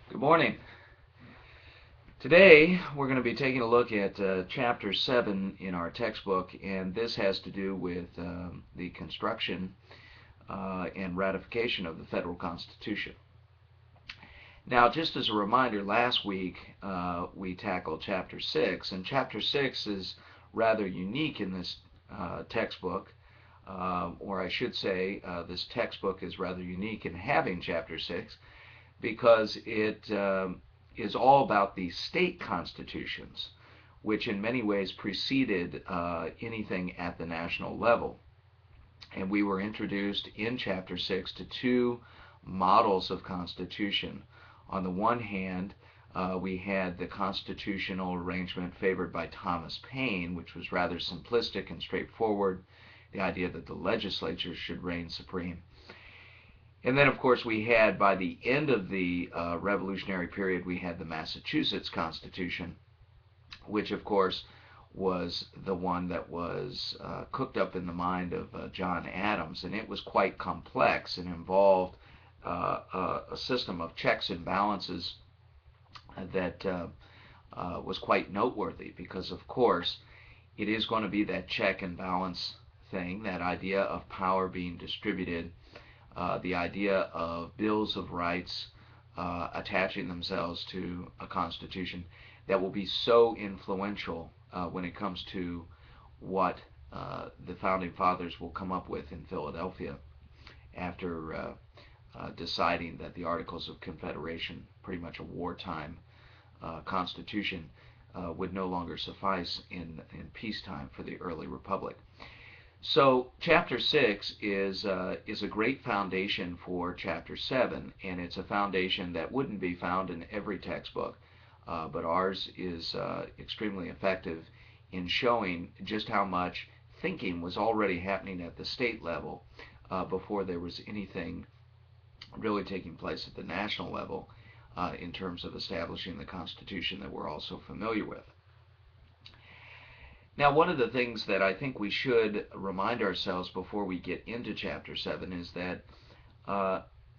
Good morning. Today we're going to be taking a look at Chapter 7 in our textbook, and this has to do with the construction and ratification of the federal Constitution. Now, just as a reminder, last week we tackled Chapter 6, and Chapter 6 is rather unique in this textbook, or I should say this textbook is rather unique in having Chapter 6 because it is all about the state constitutions, which in many ways preceded anything at the national level. And we were introduced in Chapter 6 to two models of constitution. On the one hand, we had the constitutional arrangement favored by Thomas Paine, which was rather simplistic and straightforward, the idea that the legislature should reign supreme. And then, of course, we had, by the end of the Revolutionary period, we had the Massachusetts Constitution, which, of course, was the one that was cooked up in the mind of John Adams, and it was quite complex and involved a system of checks and balances that was quite noteworthy because, of course, it is going to be that check and balance thing, that idea of power being distributed, the idea of bills of rights attaching themselves to a constitution that will be so influential when it comes to what the founding fathers will come up with in Philadelphia after deciding that the Articles of Confederation, pretty much a wartime constitution, would no longer suffice in peacetime for the early republic. So Chapter 6 is a great foundation for Chapter 7, and it's a foundation that wouldn't be found in every textbook, but ours is extremely effective in showing just how much thinking was already happening at the state level before there was anything really taking place at the national level in terms of establishing the Constitution that we're all so familiar with. Now, one of the things that I think we should remind ourselves before we get into Chapter 7 is that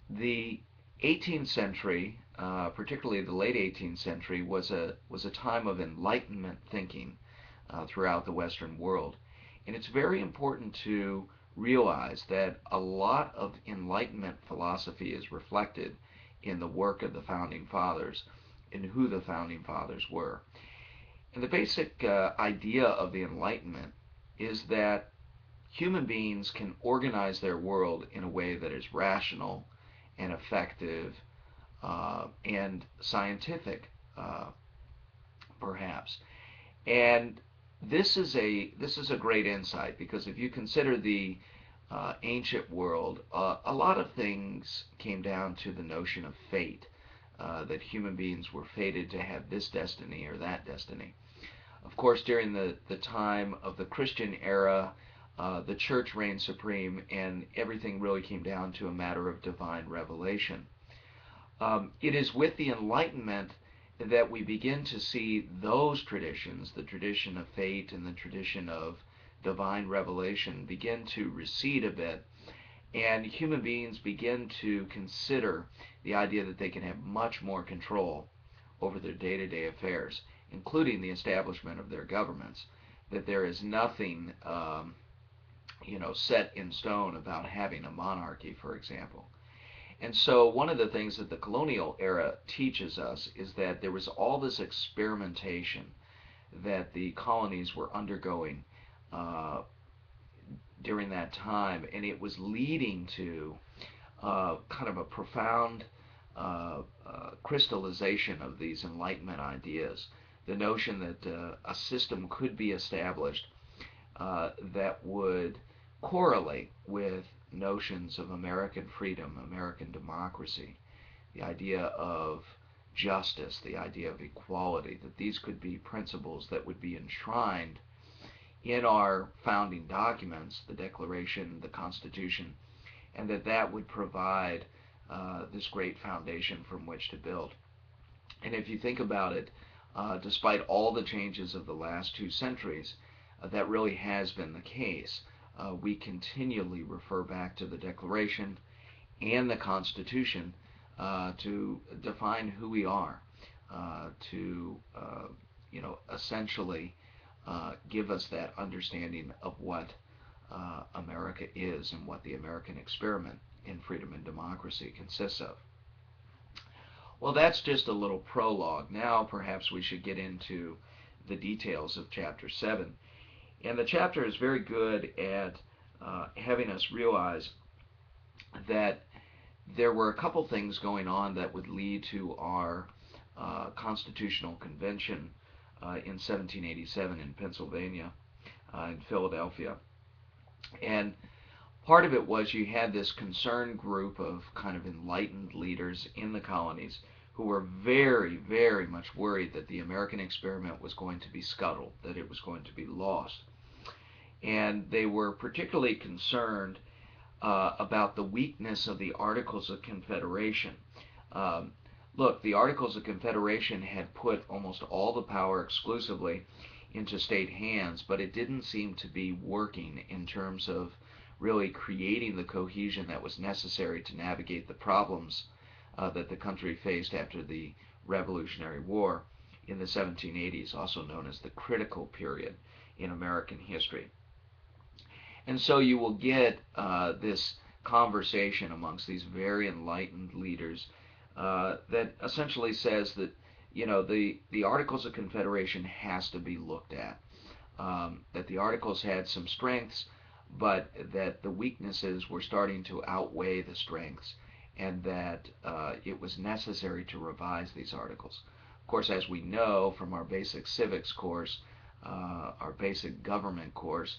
the 18th century, particularly the late 18th century, was a time of Enlightenment thinking throughout the Western world. And it's very important to realize that a lot of Enlightenment philosophy is reflected in the work of the Founding Fathers and who the Founding Fathers were. And the basic idea of the Enlightenment is that human beings can organize their world in a way that is rational and effective and scientific, perhaps. And this is a great insight because if you consider the ancient world, a lot of things came down to the notion of fate. That human beings were fated to have this destiny or that destiny. Of course, during the time of the Christian era, the church reigned supreme, and everything really came down to a matter of divine revelation. It is with the Enlightenment that we begin to see those traditions, the tradition of fate and the tradition of divine revelation, begin to recede a bit, and human beings begin to consider the idea that they can have much more control over their day-to-day affairs, including the establishment of their governments, that there is nothing set in stone about having a monarchy, for example. And so one of the things that the colonial era teaches us is that there was all this experimentation that the colonies were undergoing during that time, and it was leading to kind of a profound crystallization of these Enlightenment ideas. The notion that a system could be established that would correlate with notions of American freedom, American democracy, the idea of justice, the idea of equality, that these could be principles that would be enshrined in our founding documents, the Declaration, the Constitution, and that would provide this great foundation from which to build. And if you think about it, despite all the changes of the last 2 centuries, that really has been the case. We continually refer back to the Declaration and the Constitution to define who we are, to essentially give us that understanding of what America is and what the American experiment in freedom and democracy consists of. Well, that's just a little prologue. Now perhaps we should get into the details of Chapter 7. And the chapter is very good at having us realize that there were a couple things going on that would lead to our Constitutional Convention in 1787 in Pennsylvania, in Philadelphia. And part of it was you had this concerned group of kind of enlightened leaders in the colonies who were very, very much worried that the American experiment was going to be scuttled, that it was going to be lost. And they were particularly concerned about the weakness of the Articles of Confederation. Look, the Articles of Confederation had put almost all the power exclusively into state hands, but it didn't seem to be working in terms of really creating the cohesion that was necessary to navigate the problems that the country faced after the Revolutionary War in the 1780s, also known as the critical period in American history. And so you will get this conversation amongst these very enlightened leaders that essentially says that the Articles of Confederation has to be looked at. That the Articles had some strengths, but that the weaknesses were starting to outweigh the strengths, and that it was necessary to revise these Articles. Of course, as we know from our basic civics course, our basic government course,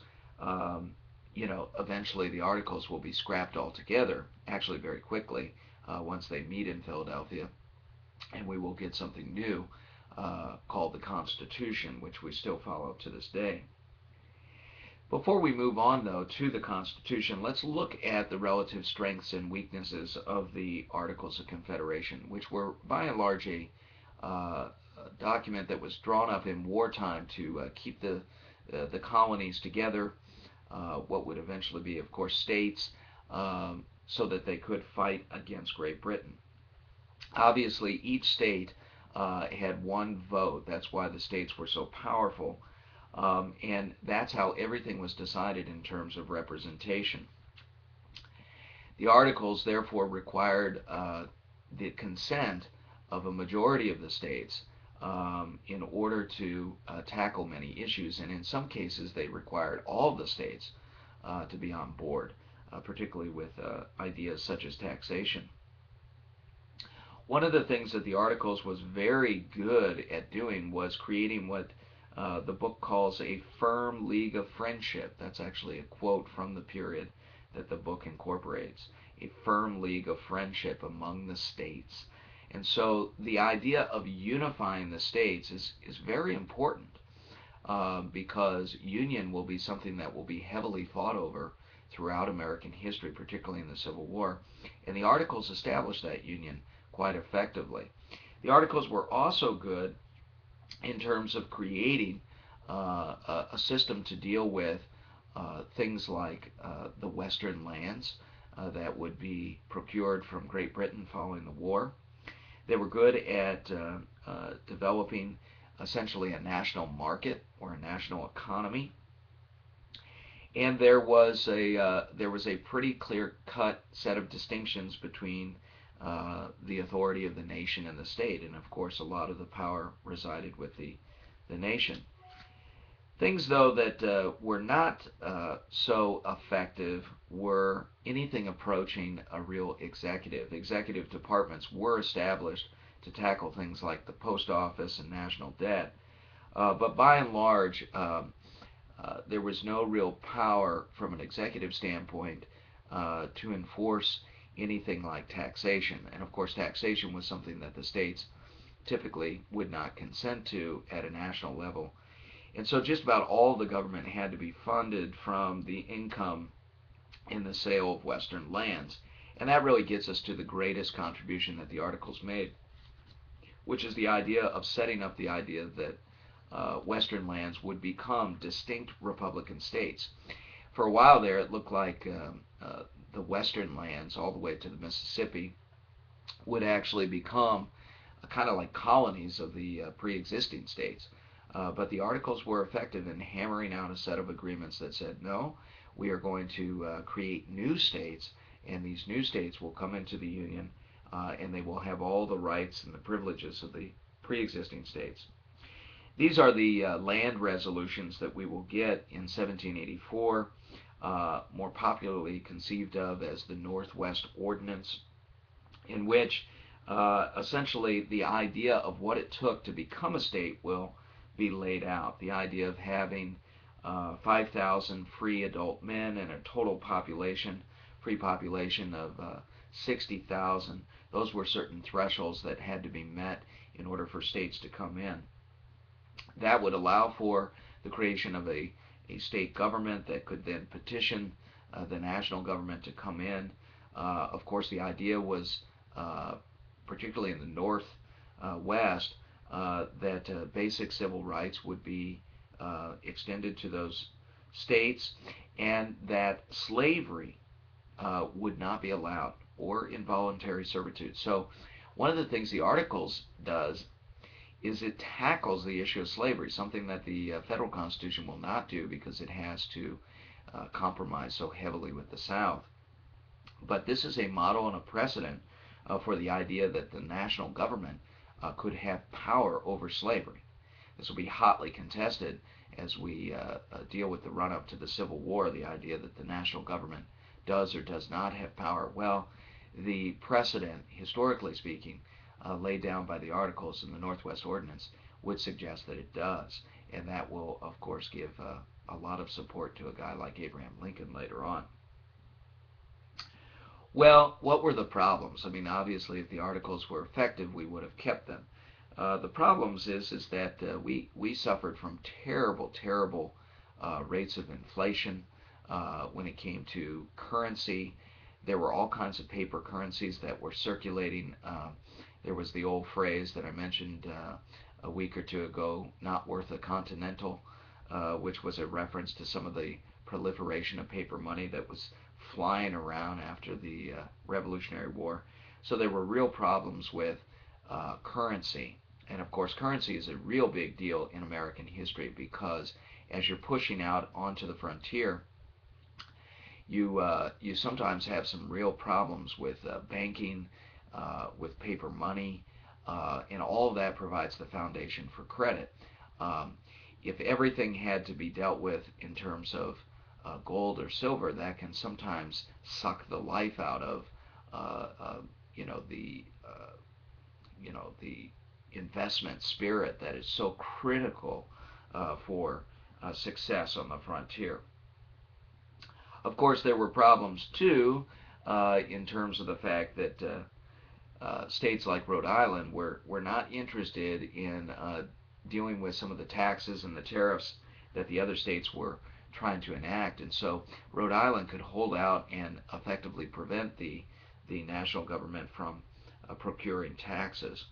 eventually the Articles will be scrapped altogether, actually very quickly, once they meet in Philadelphia, and we will get something new called the Constitution, which we still follow to this day. Before we move on, though, to the Constitution, let's look at the relative strengths and weaknesses of the Articles of Confederation, which were by and large a document that was drawn up in wartime to keep the colonies together, what would eventually be, of course, states, so that they could fight against Great Britain. Obviously, each state had one vote. That's why the states were so powerful. And that's how everything was decided in terms of representation. The Articles, therefore, required the consent of a majority of the states in order to tackle many issues, and in some cases they required all the states to be on board, particularly with ideas such as taxation. One of the things that the Articles was very good at doing was creating what the book calls a firm league of friendship. That's actually a quote from the period that the book incorporates. A firm league of friendship among the states. And so the idea of unifying the states is very important because union will be something that will be heavily fought over throughout American history, particularly in the Civil War. And the Articles established that union quite effectively. The Articles were also good in terms of creating a system to deal with things like the Western lands that would be procured from Great Britain following the war. They were good at developing essentially a national market or a national economy, and there was a pretty clear-cut set of distinctions between the authority of the nation and the state, and of course a lot of the power resided with the nation. Things, though, that were not so effective were anything approaching a real executive. Executive departments were established to tackle things like the post office and national debt, but by and large there was no real power from an executive standpoint to enforce anything like taxation. And of course taxation was something that the states typically would not consent to at a national level. And so just about all the government had to be funded from the income in the sale of Western lands. And that really gets us to the greatest contribution that the Articles made, which is the idea of setting up the idea that Western lands would become distinct Republican states. For a while there, it looked like the Western lands, all the way to the Mississippi, would actually become kind of like colonies of the pre-existing states. But the Articles were effective in hammering out a set of agreements that said, no, we are going to create new states, and these new states will come into the Union, and they will have all the rights and the privileges of the pre-existing states. These are the land resolutions that we will get in 1784, more popularly conceived of as the Northwest Ordinance, in which essentially the idea of what it took to become a state will be laid out. The idea of having 5,000 free adult men and a total population, free population of 60,000. Those were certain thresholds that had to be met in order for states to come in. That would allow for the creation of a state government that could then petition the national government to come in. Of course, the idea was, particularly in the Northwest, that basic civil rights would be extended to those states, and that slavery would not be allowed, or involuntary servitude. So one of the things the Articles does is it tackles the issue of slavery, something that the federal Constitution will not do because it has to compromise so heavily with the South. But this is a model and a precedent for the idea that the national government could have power over slavery. This will be hotly contested as we deal with the run-up to the Civil War, the idea that the national government does or does not have power. Well, the precedent, historically speaking, laid down by the Articles in the Northwest Ordinance would suggest that it does, and that will, of course, give a lot of support to a guy like Abraham Lincoln later on. Well, what were the problems? I mean, obviously, if the Articles were effective, we would have kept them. The problems is that we suffered from terrible rates of inflation when it came to currency. There were all kinds of paper currencies that were circulating. There was the old phrase that I mentioned a week or two ago, not worth a continental, which was a reference to some of the proliferation of paper money that was flying around after the Revolutionary War. So there were real problems with currency. And of course, currency is a real big deal in American history because as you're pushing out onto the frontier, you sometimes have some real problems with banking, with paper money, and all of that provides the foundation for credit. If everything had to be dealt with in terms of gold or silver, that can sometimes suck the life out of the investment spirit that is so critical for success on the frontier. Of course, there were problems too in terms of the fact that states like Rhode Island were not interested in dealing with some of the taxes and the tariffs that the other states were trying to enact, and so Rhode Island could hold out and effectively prevent the national government from procuring taxes.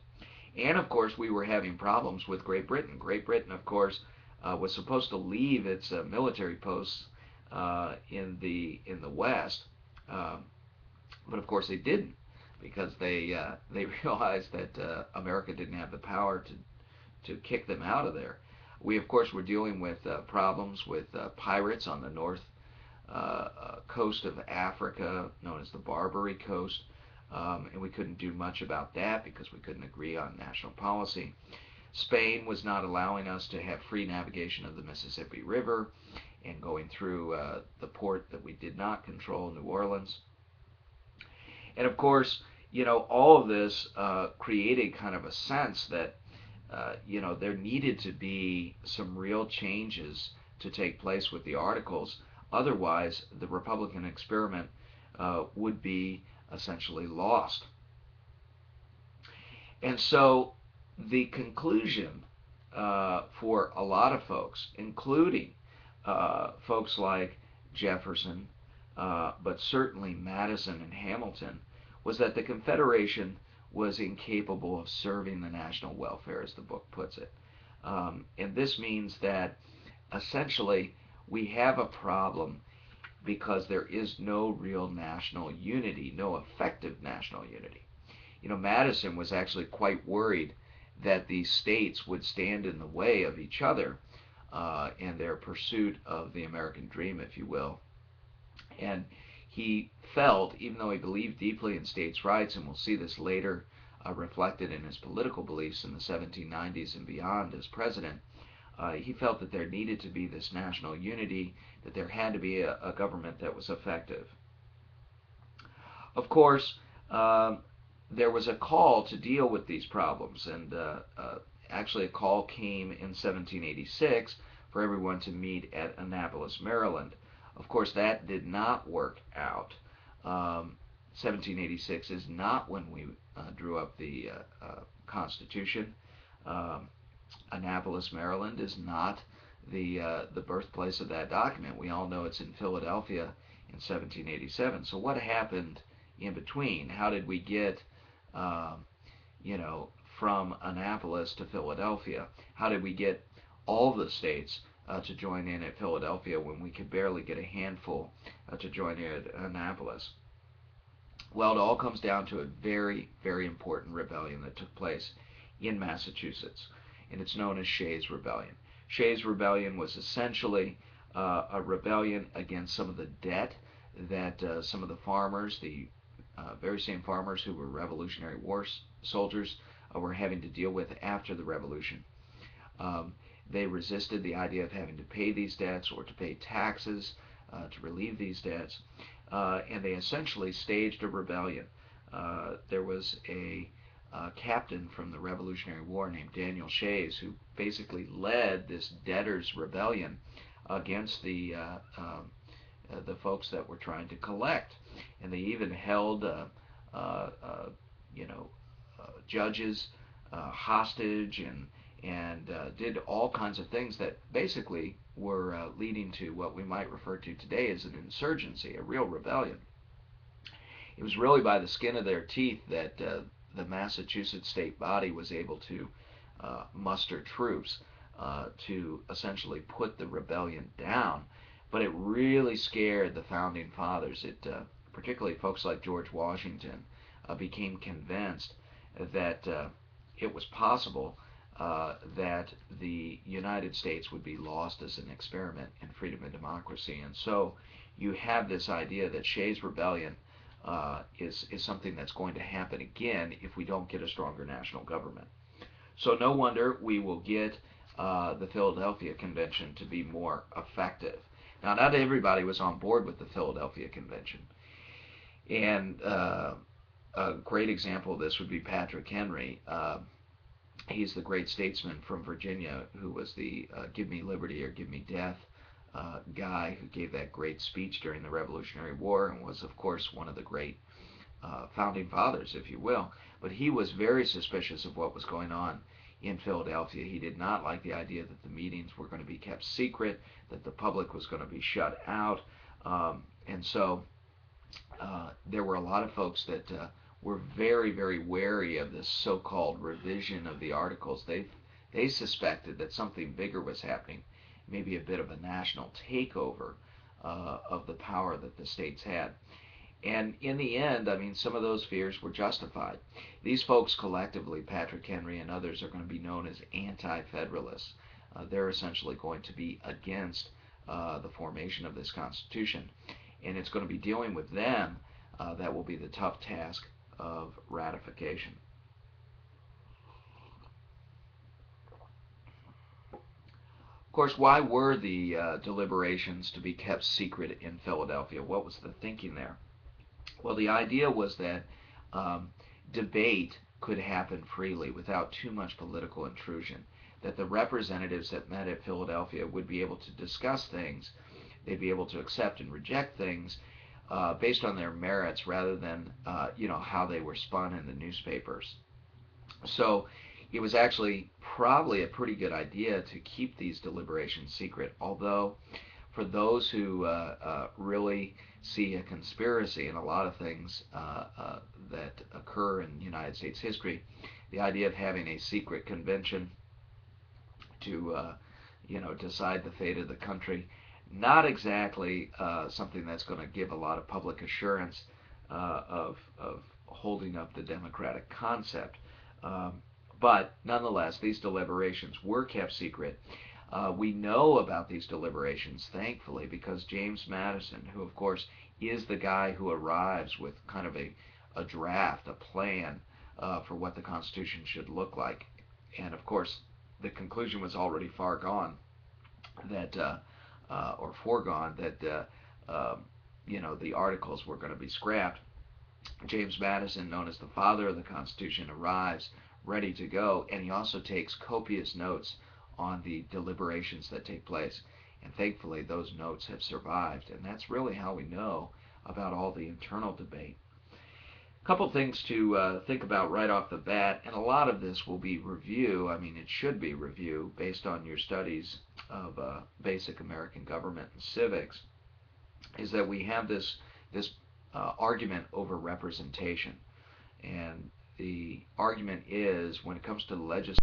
And of course, we were having problems with Great Britain. Great Britain, of course, was supposed to leave its military posts in the West, but of course they didn't because they realized that America didn't have the power to kick them out of there. We, of course, were dealing with problems with pirates on the north coast of Africa, known as the Barbary Coast, and we couldn't do much about that because we couldn't agree on national policy. Spain was not allowing us to have free navigation of the Mississippi River and going through the port that we did not control, New Orleans. And of course, all of this created kind of a sense that there needed to be some real changes to take place with the Articles. Otherwise, the Republican experiment would be essentially lost. And so the conclusion for a lot of folks, including folks like Jefferson, but certainly Madison and Hamilton, was that the Confederation was incapable of serving the national welfare, as the book puts it. And this means that essentially we have a problem because there is no real national unity, no effective national unity. Madison was actually quite worried that these states would stand in the way of each other in their pursuit of the American dream, if you will. And he felt, even though he believed deeply in states' rights, and we'll see this later reflected in his political beliefs in the 1790s and beyond as president, he felt that there needed to be this national unity, that there had to be a government that was effective. Of course, there was a call to deal with these problems, and actually a call came in 1786 for everyone to meet at Annapolis, Maryland. Of course, that did not work out. 1786 is not when we drew up the Constitution. Um, Annapolis, Maryland is not the birthplace of that document. We all know it's in Philadelphia in 1787. So what happened in between? How did we get, um, from Annapolis to Philadelphia? How did we get all the states to join in at Philadelphia when we could barely get a handful to join in at Annapolis? Well, it all comes down to a very, very important rebellion that took place in Massachusetts, and it's known as Shays' Rebellion. Shays' Rebellion was essentially a rebellion against some of the debt that some of the farmers, the very same farmers who were Revolutionary War soldiers, were having to deal with after the Revolution. Um, they resisted the idea of having to pay these debts or to pay taxes to relieve these debts, and they essentially staged a rebellion. There was a captain from the Revolutionary War named Daniel Shays who basically led this debtors' rebellion against the folks that were trying to collect, and they even held you know judges hostage and did all kinds of things that basically were leading to what we might refer to today as an insurgency, a real rebellion. It was really by the skin of their teeth that the Massachusetts state body was able to muster troops to essentially put the rebellion down. But it really scared the founding fathers. Particularly folks like George Washington, became convinced that it was possible that the United States would be lost as an experiment in freedom and democracy. And so you have this idea that Shays' Rebellion is something that's going to happen again if we don't get a stronger national government. So no wonder we will get the Philadelphia Convention to be more effective. Now, not everybody was on board with the Philadelphia Convention. And a great example of this would be Patrick Henry. He's the great statesman from Virginia who was the Give Me Liberty or Give Me Death guy who gave that great speech during the Revolutionary War and was, of course, one of the great founding fathers, if you will. But he was very suspicious of what was going on in Philadelphia. He did not like the idea that the meetings were going to be kept secret, that the public was going to be shut out. And so there were a lot of folks that were very, very wary of this so-called revision of the Articles. They suspected that something bigger was happening, maybe a bit of a national takeover of the power that the states had. And in the end, I mean, some of those fears were justified. These folks collectively, Patrick Henry and others, are going to be known as anti-federalists. They're essentially going to be against the formation of this Constitution. And it's going to be dealing with them that will be the tough task of ratification. Of course, why were the deliberations to be kept secret in Philadelphia? What was the thinking there? Well, the idea was that debate could happen freely without too much political intrusion, that the representatives that met at Philadelphia would be able to discuss things, they'd be able to accept and reject things based on their merits rather than how they were spun in the newspapers. So it was actually probably a pretty good idea to keep these deliberations secret, although for those who really see a conspiracy in a lot of things that occur in United States history, the idea of having a secret convention to decide the fate of the country, not exactly something that's going to give a lot of public assurance of holding up the democratic concept. Um, but nonetheless, these deliberations were kept secret. We know about these deliberations, thankfully, because James Madison, who of course is the guy who arrives with kind of a draft, a plan for what the Constitution should look like. And of course, the conclusion was already far gone that, or foregone, that the articles were going to be scrapped. James Madison, known as the father of the Constitution, arrives ready to go, and he also takes copious notes on the deliberations that take place. And thankfully, those notes have survived, and that's really how we know about all the internal debate. A couple things to think about right off the bat, and a lot of this will be review. I mean, it should be review based on your studies of basic American government and civics. Is that we have this argument over representation, and the argument is when it comes to the legislature,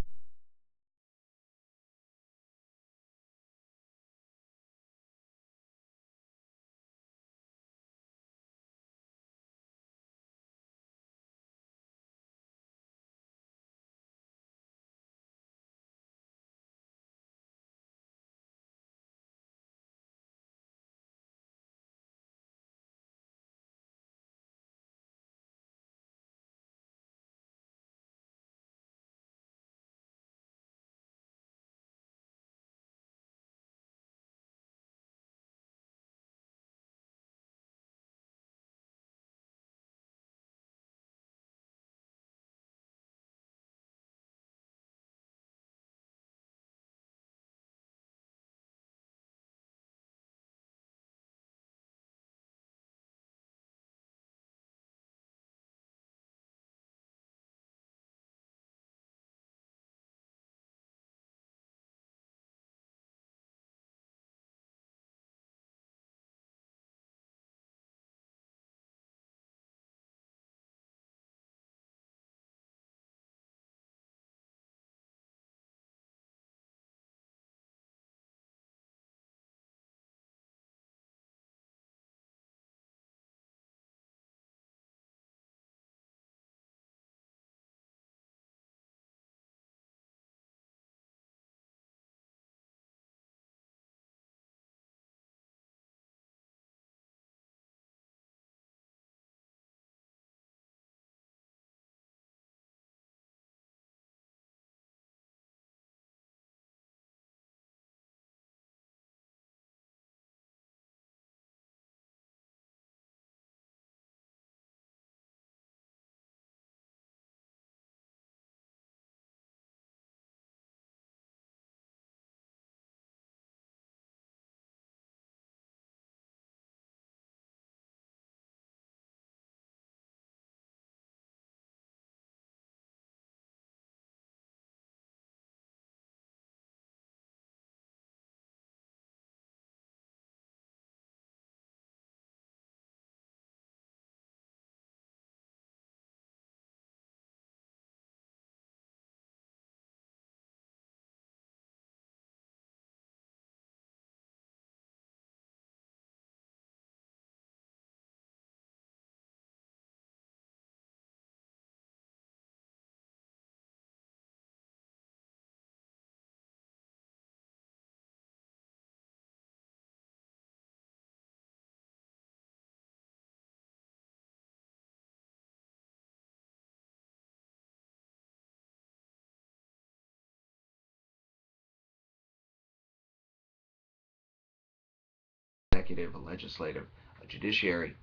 executive, a legislative, a judiciary,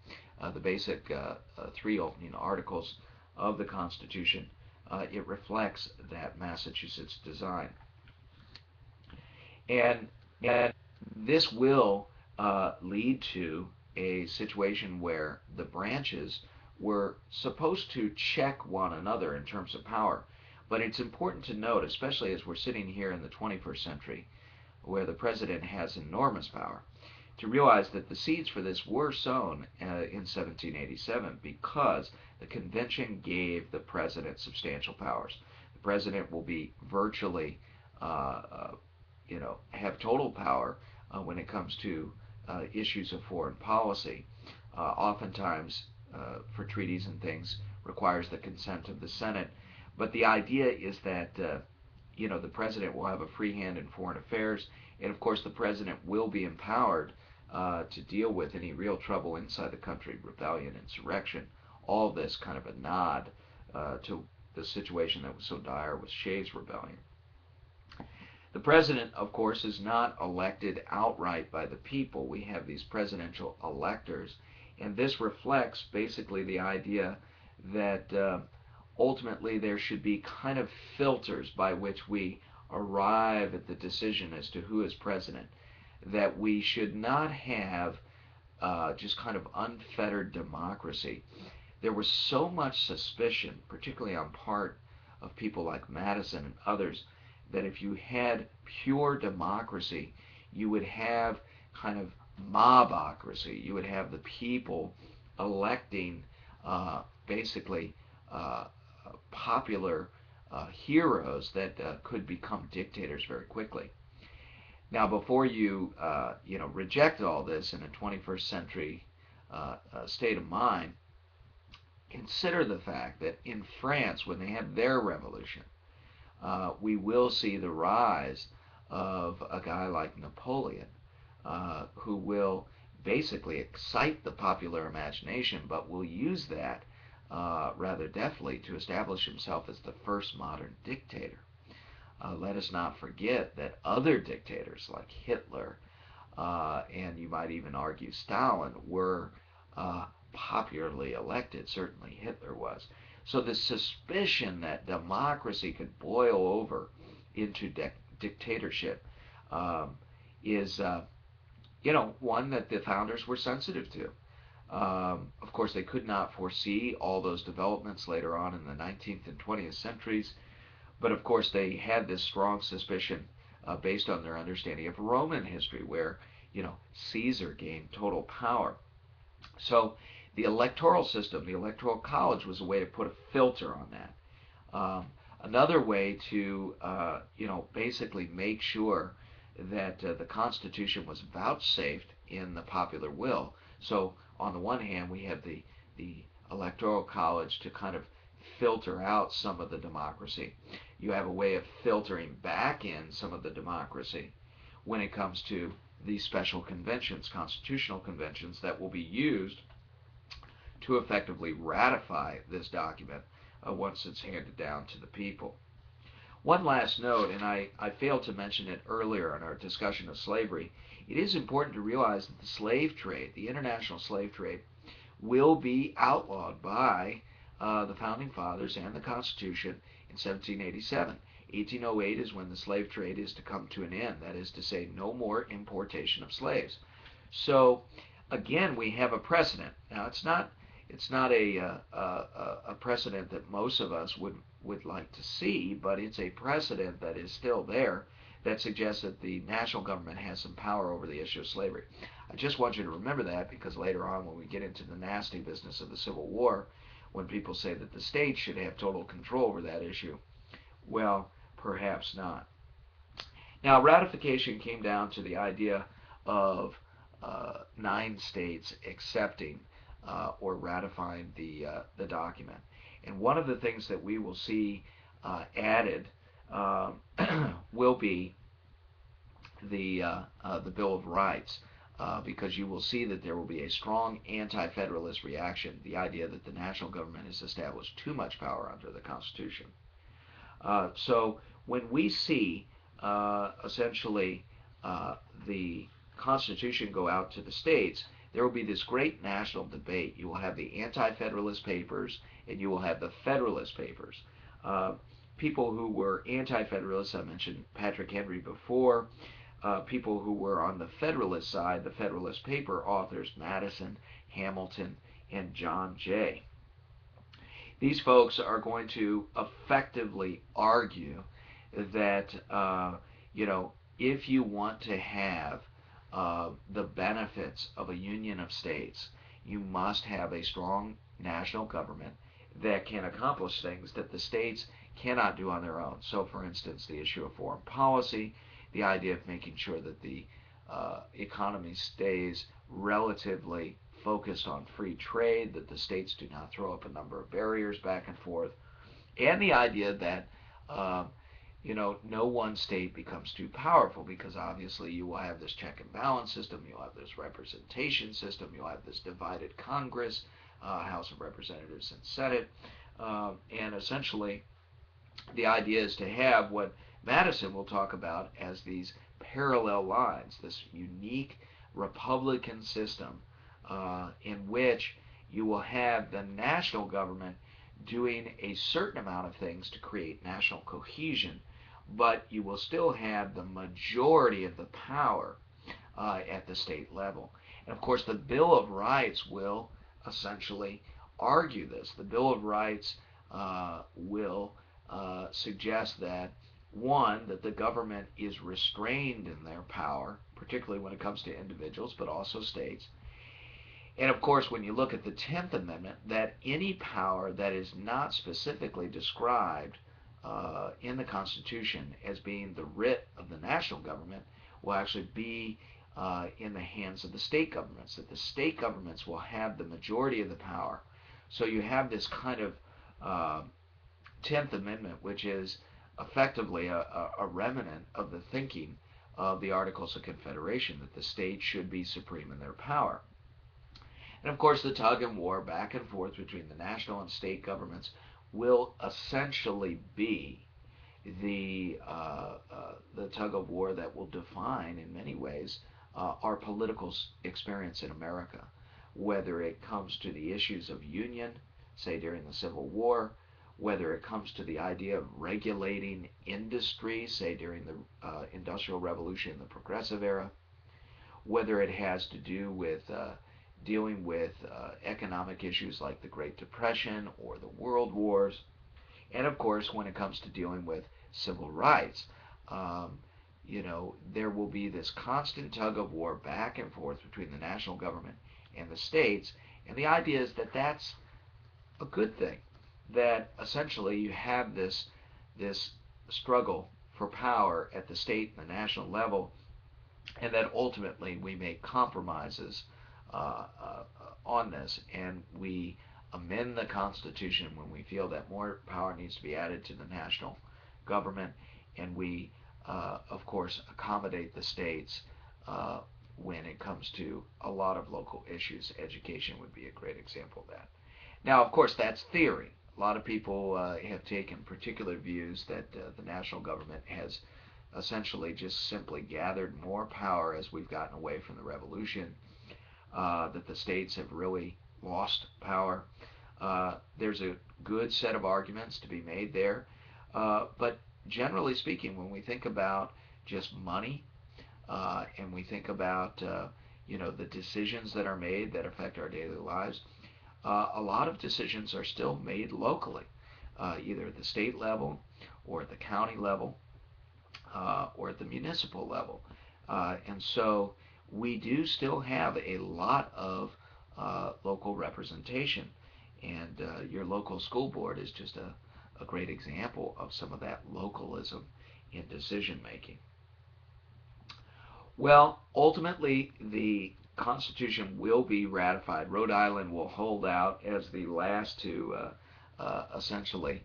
the basic three opening articles of the Constitution, it reflects that Massachusetts design. And this will lead to a situation where the branches were supposed to check one another in terms of power. But it's important to note, especially as we're sitting here in the 21st century, where the president has enormous power, to realize that the seeds for this were sown in 1787 because the convention gave the president substantial powers. The president will be virtually have total power when it comes to issues of foreign policy. Oftentimes, for treaties and things, requires the consent of the Senate. But the idea is that the president will have a free hand in foreign affairs, and of course the president will be empowered to deal with any real trouble inside the country, rebellion, insurrection. All of this kind of a nod to the situation that was so dire with Shays' rebellion. The president, of course, is not elected outright by the people. We have these presidential electors, and this reflects basically the idea that ultimately there should be kind of filters by which we arrive at the decision as to who is president, that we should not have just kind of unfettered democracy. There was so much suspicion, particularly on part of people like Madison and others, that if you had pure democracy, you would have kind of mobocracy. You would have the people electing basically popular heroes that could become dictators very quickly. Now, before you reject all this in a 21st century state of mind, consider the fact that in France, when they have their revolution, we will see the rise of a guy like Napoleon, who will basically excite the popular imagination, but will use that rather deftly to establish himself as the first modern dictator. Let us not forget that other dictators like Hitler, and you might even argue Stalin, were popularly elected. Certainly Hitler was. So the suspicion that democracy could boil over into dictatorship is, one that the founders were sensitive to. Of course, they could not foresee all those developments later on in the 19th and 20th centuries, but of course they had this strong suspicion based on their understanding of Roman history, where, Caesar gained total power. So the electoral system, the electoral college, was a way to put a filter on that. Another way to, basically make sure that the Constitution was vouchsafed in the popular will. So on the one hand, we have the electoral college to kind of filter out some of the democracy. You have a way of filtering back in some of the democracy when it comes to these special conventions, constitutional conventions, that will be used to effectively ratify this document once it's handed down to the people. One last note, and I failed to mention it earlier in our discussion of slavery. It is important to realize that the slave trade, the international slave trade, will be outlawed by the Founding Fathers and the Constitution in 1787. 1808 is when the slave trade is to come to an end. That is to say, no more importation of slaves. So, again, we have a precedent. Now, it's not a precedent that most of us would like to see, but it's a precedent that is still there that suggests that the national government has some power over the issue of slavery. I just want you to remember that, because later on, when we get into the nasty business of the Civil War, when people say that the state should have total control over that issue, well, perhaps not. Now, ratification came down to the idea of 9 states accepting or ratifying the document. And one of the things that we will see added will be the Bill of Rights, because you will see that there will be a strong anti-federalist reaction, the idea that the national government has established too much power under the Constitution. So when we see essentially the Constitution go out to the states, there will be this great national debate. You will have the anti-federalist papers and you will have the federalist papers. People who were anti-federalists, I mentioned Patrick Henry before. People who were on the federalist side, the federalist paper authors, Madison, Hamilton, and John Jay. These folks are going to effectively argue that, if you want to have the benefits of a union of states, you must have a strong national government that can accomplish things that the states cannot do on their own. So, for instance, the issue of foreign policy, the idea of making sure that the economy stays relatively focused on free trade, that the states do not throw up a number of barriers back and forth, and the idea that uh, no one state becomes too powerful, because obviously you will have this check and balance system, you'll have this representation system, you'll have this divided Congress, House of Representatives and Senate, and essentially the idea is to have what Madison will talk about as these parallel lines, this unique Republican system in which you will have the national government doing a certain amount of things to create national cohesion, but you will still have the majority of the power at the state level. And of course, the Bill of Rights will essentially argue this. The Bill of Rights will suggest that, one, that the government is restrained in their power, particularly when it comes to individuals, but also states. And of course, when you look at the 10th Amendment, that any power that is not specifically described in the Constitution as being the writ of the national government will actually be in the hands of the state governments, that the state governments will have the majority of the power. So you have this kind of 10th Amendment, which is effectively a remnant of the thinking of the Articles of Confederation, that the states should be supreme in their power. And of course, the tug and war back and forth between the national and state governments will essentially be the tug of war that will define, in many ways, our political experience in America, whether it comes to the issues of union, say during the Civil War, whether it comes to the idea of regulating industry, say during the Industrial Revolution in the Progressive Era, whether it has to do with dealing with economic issues like the Great Depression or the World Wars, and of course when it comes to dealing with civil rights. There will be this constant tug of war back and forth between the national government and the states, and the idea is that that's a good thing, that essentially you have this struggle for power at the state and the national level, and that ultimately we make compromises on this, and we amend the Constitution when we feel that more power needs to be added to the national government, and we, of course, accommodate the states when it comes to a lot of local issues. Education would be a great example of that. Now, of course, that's theory. A lot of people have taken particular views that the national government has essentially just simply gathered more power as we've gotten away from the revolution, that the states have really lost power. There's a good set of arguments to be made there, but generally speaking, when we think about just money and we think about the decisions that are made that affect our daily lives, a lot of decisions are still made locally, either at the state level or at the county level or at the municipal level. And so we do still have a lot of local representation, and your local school board is just a great example of some of that localism in decision making. Well, ultimately, the Constitution will be ratified. Rhode Island will hold out as the last to essentially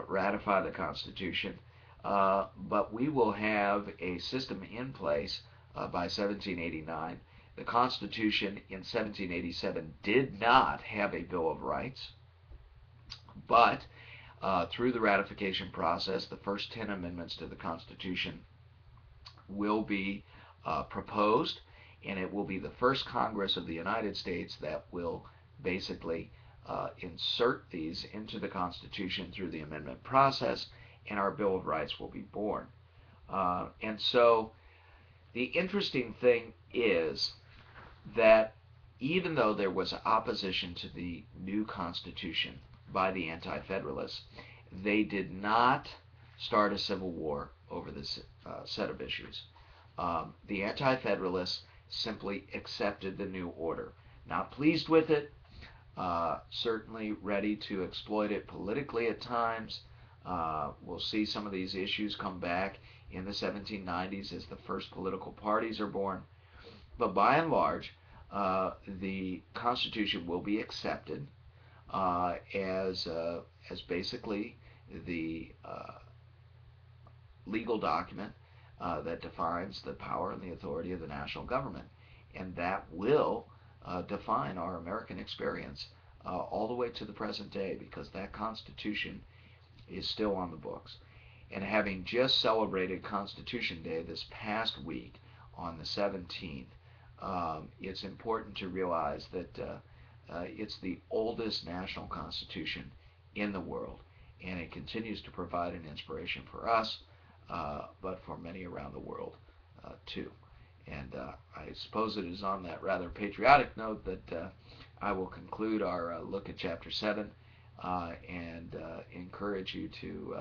ratify the Constitution, but we will have a system in place by 1789. The Constitution in 1787 did not have a Bill of Rights, but through the ratification process, the first 10 amendments to the Constitution will be proposed, and it will be the first Congress of the United States that will basically insert these into the Constitution through the amendment process, and our Bill of Rights will be born. And so the interesting thing is that even though there was opposition to the new Constitution by the Anti-Federalists, they did not start a civil war over this set of issues. The Anti-Federalists simply accepted the new order. Not pleased with it, certainly ready to exploit it politically at times. We'll see some of these issues come back in the 1790s as the first political parties are born. But by and large, the Constitution will be accepted as basically the legal document that defines the power and the authority of the national government, and that will define our American experience all the way to the present day, because that Constitution is still on the books. And having just celebrated Constitution Day this past week on the 17th, it's important to realize that it's the oldest national constitution in the world, and it continues to provide an inspiration for us, but for many around the world too. And I suppose it is on that rather patriotic note that I will conclude our look at Chapter 7 and encourage you to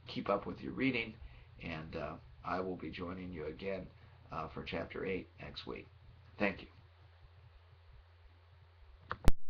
keep up with your reading, and I will be joining you again for Chapter 8 next week. Thank you.